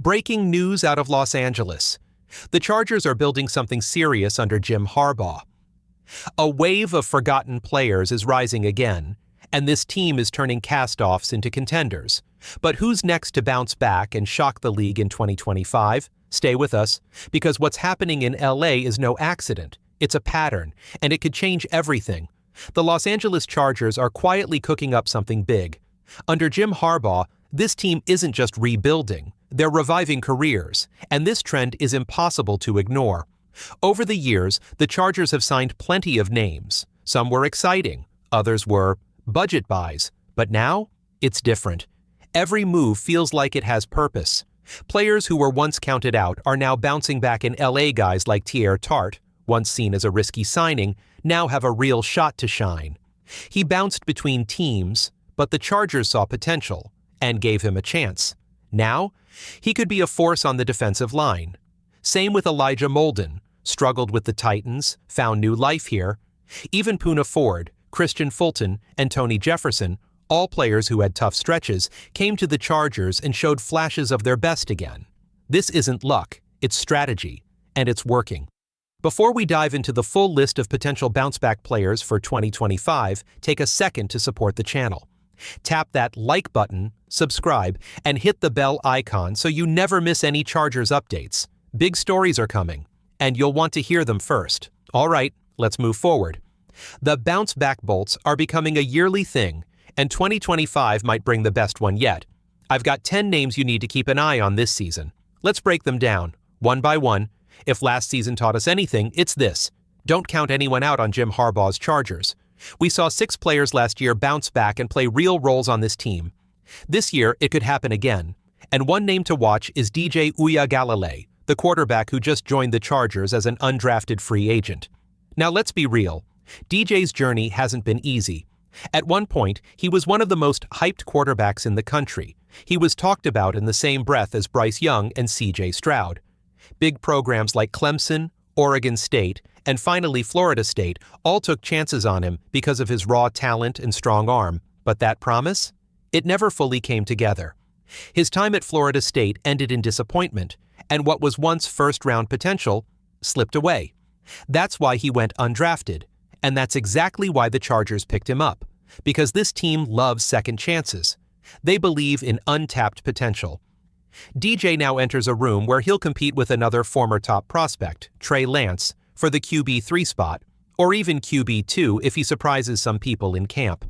Breaking news out of Los Angeles. The Chargers are building something serious under Jim Harbaugh. A wave of forgotten players is rising again, and this team is turning cast-offs into contenders. But who's next to bounce back and shock the league in 2025? Stay with us, because what's happening in LA is no accident. It's a pattern, and it could change everything. The Los Angeles Chargers are quietly cooking up something big. Under Jim Harbaugh, this team isn't just rebuilding, they're reviving careers, and this trend is impossible to ignore. Over the years, the Chargers have signed plenty of names. Some were exciting, others were budget buys, but now it's different. Every move feels like it has purpose. Players who were once counted out are now bouncing back, in LA. Guys like Tier Tart, once seen as a risky signing, now have a real shot to shine. He bounced between teams, but the Chargers saw potential and gave him a chance. Now, he could be a force on the defensive line. Same with Elijah Molden, struggled with the Titans, found new life here. Even Poona Ford, Christian Fulton, and Tony Jefferson, all players who had tough stretches, came to the Chargers and showed flashes of their best again. This isn't luck, it's strategy, and it's working. Before we dive into the full list of potential bounce-back players for 2025, take a second to support the channel. Tap that like button, subscribe, and hit the bell icon so you never miss any Chargers updates. Big stories are coming, and you'll want to hear them first. All right, let's move forward. The bounce-back bolts are becoming a yearly thing, and 2025 might bring the best one yet. I've got 10 names you need to keep an eye on this season. Let's break them down, one by one. If last season taught us anything, it's this: don't count anyone out on Jim Harbaugh's Chargers. We saw 6 players last year bounce back and play real roles on this team. This year, it could happen again. And one name to watch is DJ Uiagalelei, the quarterback who just joined the Chargers as an undrafted free agent. Now let's be real. DJ's journey hasn't been easy. At one point, he was one of the most hyped quarterbacks in the country. He was talked about in the same breath as Bryce Young and C.J. Stroud. Big programs like Clemson, Oregon State, and finally Florida State all took chances on him because of his raw talent and strong arm. But that promise? It never fully came together. His time at Florida State ended in disappointment, and what was once first-round potential slipped away. That's why he went undrafted, and that's exactly why the Chargers picked him up, because this team loves second chances. They believe in untapped potential. DJ now enters a room where he'll compete with another former top prospect, Trey Lance, for the QB3 spot, or even QB2 if he surprises some people in camp.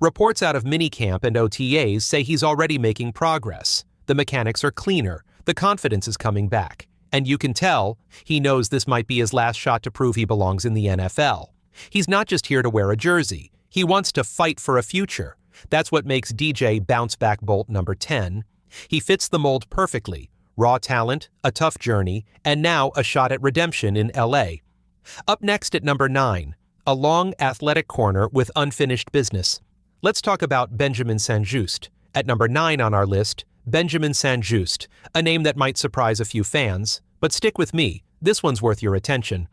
Reports out of minicamp and OTAs say he's already making progress. The mechanics are cleaner, the confidence is coming back, and you can tell he knows this might be his last shot to prove he belongs in the NFL. He's not just here to wear a jersey, he wants to fight for a future. That's what makes DJ bounce back bolt number 10. He fits the mold perfectly. Raw talent, a tough journey, and now a shot at redemption in LA. Up next at number 9, a long athletic corner with unfinished business. Let's talk about Benjamin St-Juste. At number 9 on our list, Benjamin St-Juste, a name that might surprise a few fans, but stick with me, this one's worth your attention.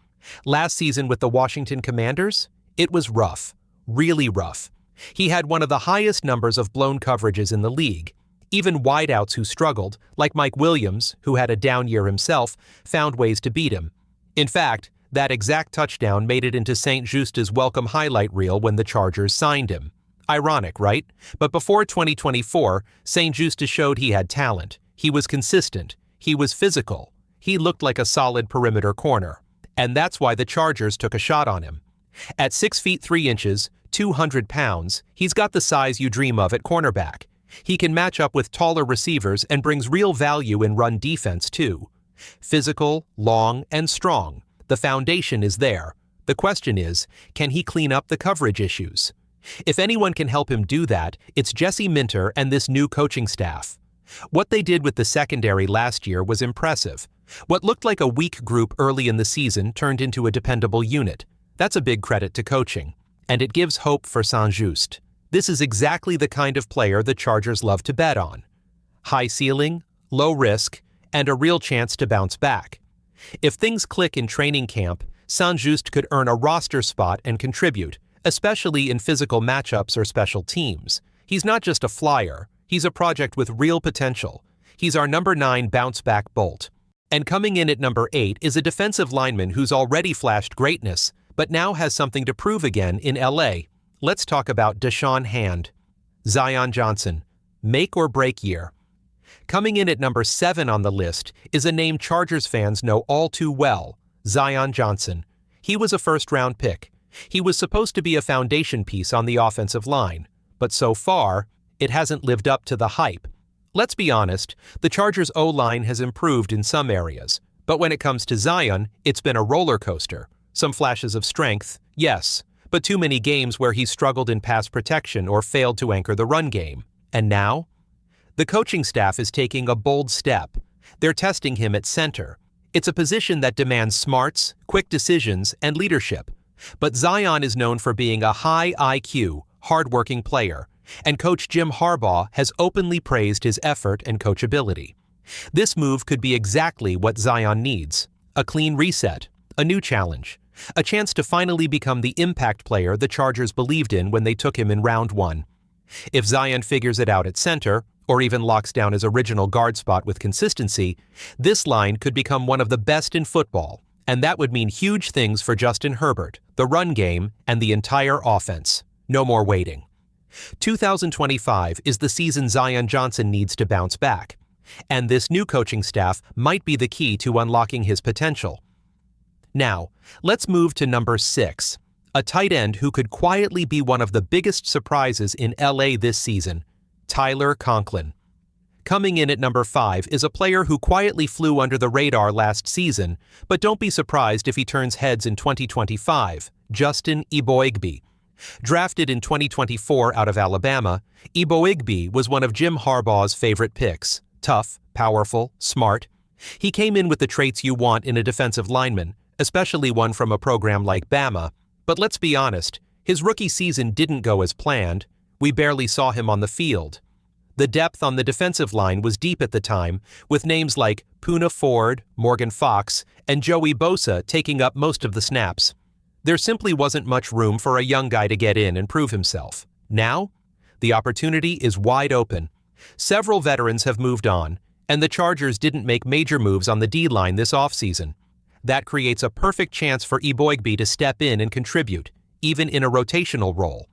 Last season with the Washington Commanders, it was rough, really rough. He had one of the highest numbers of blown coverages in the league. Even wideouts who struggled, like Mike Williams, who had a down year himself, found ways to beat him. In fact, that exact touchdown made it into St-Juste's welcome highlight reel when the Chargers signed him. Ironic, right? But before 2024, St-Juste showed he had talent. He was consistent. He was physical. He looked like a solid perimeter corner. And that's why the Chargers took a shot on him. At 6 feet 3 inches, 200 pounds, he's got the size you dream of at cornerback. He can match up with taller receivers and brings real value in run defense too. Physical, long, and strong. The foundation is there. The question is, can he clean up the coverage issues? If anyone can help him do that, it's Jesse Minter and this new coaching staff. What they did with the secondary last year was impressive. What looked like a weak group early in the season turned into a dependable unit. That's a big credit to coaching. And it gives hope for St-Juste. This is exactly the kind of player the Chargers love to bet on. High ceiling, low risk, and a real chance to bounce back. If things click in training camp, St-Juste could earn a roster spot and contribute, especially in physical matchups or special teams. He's not just a flyer, he's a project with real potential. He's our number 9 bounce-back bolt. And coming in at number 8 is a defensive lineman who's already flashed greatness, but now has something to prove again in LA. Let's talk about Deshaun Hand. Zion Johnson, make or break year. Coming in at number 7 on the list is a name Chargers fans know all too well, Zion Johnson. He was a first-round pick. He was supposed to be a foundation piece on the offensive line, but so far, it hasn't lived up to the hype. Let's be honest, the Chargers' O-line has improved in some areas, but when it comes to Zion, it's been a roller coaster. Some flashes of strength, yes, but too many games where he's struggled in pass protection or failed to anchor the run game. And now? The coaching staff is taking a bold step. They're testing him at center. It's a position that demands smarts, quick decisions, and leadership. But Zion is known for being a high IQ, hard-working player, and Coach Jim Harbaugh has openly praised his effort and coachability. This move could be exactly what Zion needs: a clean reset, a new challenge, a chance to finally become the impact player the Chargers believed in when they took him in round 1. If Zion figures it out at center, or even locks down his original guard spot with consistency, this line could become one of the best in football, and that would mean huge things for Justin Herbert, the run game, and the entire offense. No more waiting. 2025 is the season Zion Johnson needs to bounce back, and this new coaching staff might be the key to unlocking his potential. Now, let's move to number 6, a tight end who could quietly be one of the biggest surprises in LA this season, Tyler Conklin. Coming in at number 5 is a player who quietly flew under the radar last season, but don't be surprised if he turns heads in 2025, Justin Eboigbe. Drafted in 2024 out of Alabama, Eboigbe was one of Jim Harbaugh's favorite picks. Tough, powerful, smart. He came in with the traits you want in a defensive lineman, especially one from a program like Bama. But let's be honest, his rookie season didn't go as planned. We barely saw him on the field. The depth on the defensive line was deep at the time, with names like Poona Ford, Morgan Fox, and Joey Bosa taking up most of the snaps. There simply wasn't much room for a young guy to get in and prove himself. Now, the opportunity is wide open. Several veterans have moved on, and the Chargers didn't make major moves on the D-line this offseason. That creates a perfect chance for Eboigbe to step in and contribute, even in a rotational role.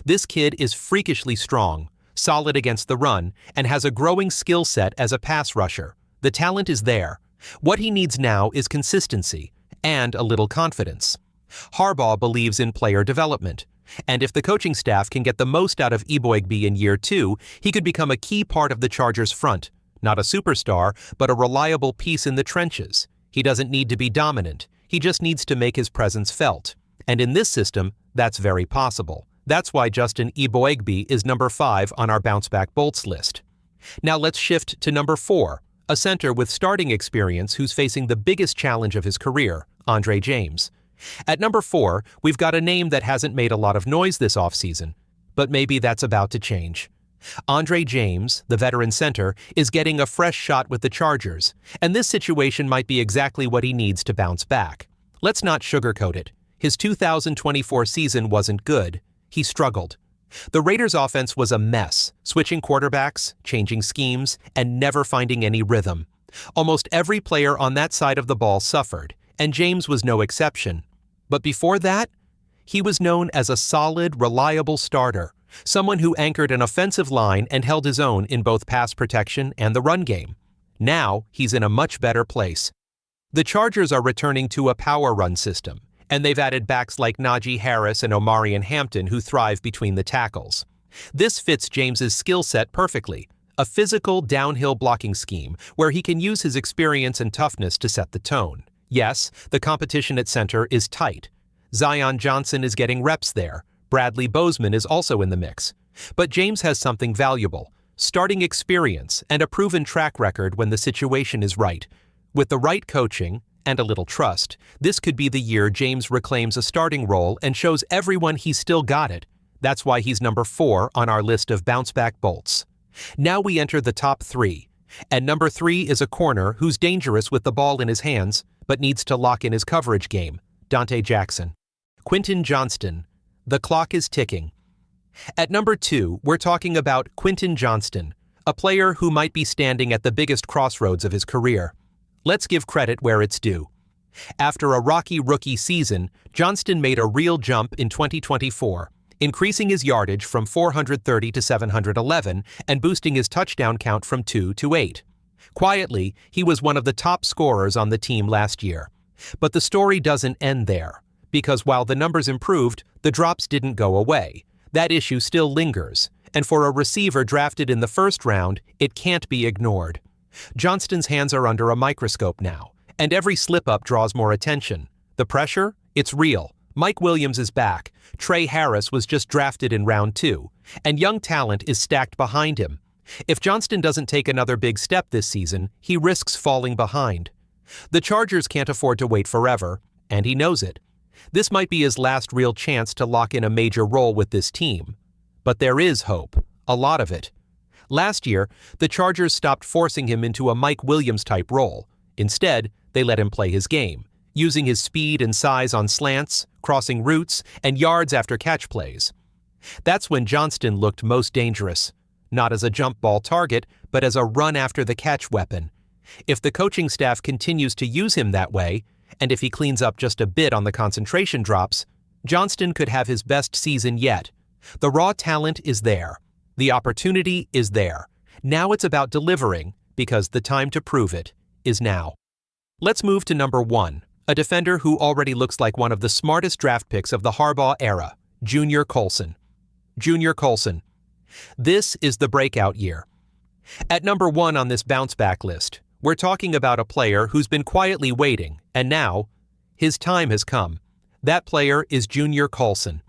This kid is freakishly strong, solid against the run, and has a growing skill set as a pass rusher. The talent is there. What he needs now is consistency and a little confidence. Harbaugh believes in player development, and if the coaching staff can get the most out of Eboigbe in year 2, he could become a key part of the Chargers' front. Not a superstar, but a reliable piece in the trenches. He doesn't need to be dominant. He just needs to make his presence felt. And in this system, that's very possible. That's why Justin Eboigbe is number 5 on our bounce-back bolts list. Now let's shift to number 4, a center with starting experience who's facing the biggest challenge of his career, Andre James. At number 4, we've got a name that hasn't made a lot of noise this offseason, but maybe that's about to change. Andre James, the veteran center, is getting a fresh shot with the Chargers, and this situation might be exactly what he needs to bounce back. Let's not sugarcoat it. His 2024 season wasn't good. He struggled. The Raiders' offense was a mess, switching quarterbacks, changing schemes, and never finding any rhythm. Almost every player on that side of the ball suffered, and James was no exception. But before that, he was known as a solid, reliable starter, someone who anchored an offensive line and held his own in both pass protection and the run game. Now, he's in a much better place. The Chargers are returning to a power run system, and they've added backs like Najee Harris and Omarion Hampton who thrive between the tackles. This fits James's skill set perfectly, a physical downhill blocking scheme where he can use his experience and toughness to set the tone. Yes, the competition at center is tight. Zion Johnson is getting reps there. Bradley Bozeman is also in the mix. But James has something valuable, starting experience and a proven track record when the situation is right. With the right coaching and a little trust, this could be the year James reclaims a starting role and shows everyone he's still got it. That's why he's number 4 on our list of bounce-back bolts. Now we enter the top 3. And number 3 is a corner who's dangerous with the ball in his hands, but needs to lock in his coverage game, Dante Jackson. Quentin Johnston. The clock is ticking. At number 2, we're talking about Quentin Johnston, a player who might be standing at the biggest crossroads of his career. Let's give credit where it's due. After a rocky rookie season, Johnston made a real jump in 2024, increasing his yardage from 430 to 711 and boosting his touchdown count from 2 to 8. Quietly, he was one of the top scorers on the team last year. But the story doesn't end there, because while the numbers improved, the drops didn't go away. That issue still lingers, and for a receiver drafted in the first round, it can't be ignored. Johnston's hands are under a microscope now, and every slip-up draws more attention. The pressure? It's real. Mike Williams is back. Trey Harris was just drafted in round 2, and young talent is stacked behind him. If Johnston doesn't take another big step this season, he risks falling behind. The Chargers can't afford to wait forever, and he knows it. This might be his last real chance to lock in a major role with this team. But there is hope, a lot of it. Last year, the Chargers stopped forcing him into a Mike Williams-type role. Instead, they let him play his game, using his speed and size on slants, crossing routes, and yards after catch plays. That's when Johnston looked most dangerous, not as a jump ball target, but as a run-after-the-catch weapon. If the coaching staff continues to use him that way, and if he cleans up just a bit on the concentration drops, Johnston could have his best season yet. The raw talent is there. The opportunity is there. Now it's about delivering, because the time to prove it is now. Let's move to number 1, a defender who already looks like one of the smartest draft picks of the Harbaugh era, Junior Coulson. Junior Coulson. This is the breakout year. At number 1 on this bounce-back list, we're talking about a player who's been quietly waiting, and now, his time has come. That player is Junior Colson.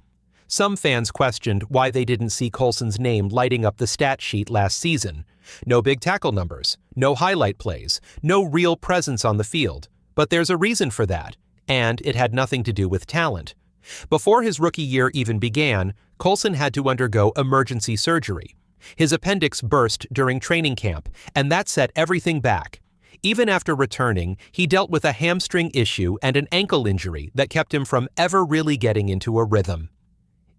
Some fans questioned why they didn't see Coulson's name lighting up the stat sheet last season. No big tackle numbers, no highlight plays, no real presence on the field. But there's a reason for that, and it had nothing to do with talent. Before his rookie year even began, Coulson had to undergo emergency surgery. His appendix burst during training camp, and that set everything back. Even after returning, he dealt with a hamstring issue and an ankle injury that kept him from ever really getting into a rhythm.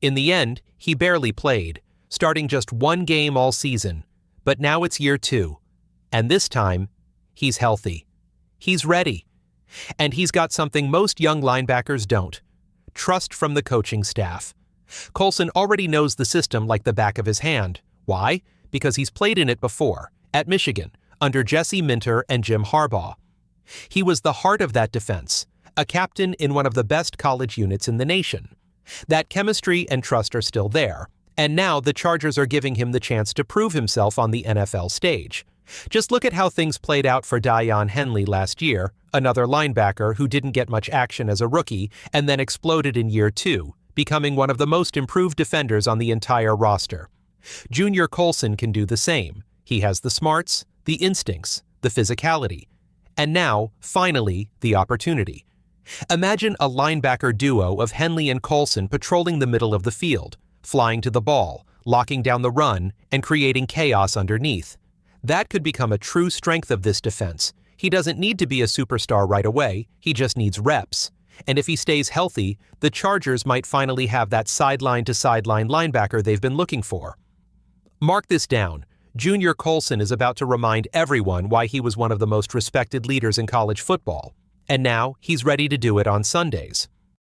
In the end, he barely played, starting just 1 game all season. But now it's year 2, and this time, he's healthy. He's ready. And he's got something most young linebackers don't: trust from the coaching staff. Coulson already knows the system like the back of his hand. Why? Because he's played in it before, at Michigan, under Jesse Minter and Jim Harbaugh. He was the heart of that defense, a captain in one of the best college units in the nation. That chemistry and trust are still there, and now the Chargers are giving him the chance to prove himself on the NFL stage. Just look at how things played out for Daiyan Henley last year, another linebacker who didn't get much action as a rookie and then exploded in year 2, becoming one of the most improved defenders on the entire roster. Junior Coulson can do the same. He has the smarts, the instincts, the physicality, and now, finally, the opportunity. Imagine a linebacker duo of Henley and Coulson patrolling the middle of the field, flying to the ball, locking down the run, and creating chaos underneath. That could become a true strength of this defense. He doesn't need to be a superstar right away, he just needs reps. And if he stays healthy, the Chargers might finally have that sideline-to-sideline linebacker they've been looking for. Mark this down. Junior Coulson is about to remind everyone why he was one of the most respected leaders in college football. And now, he's ready to do it on Sundays.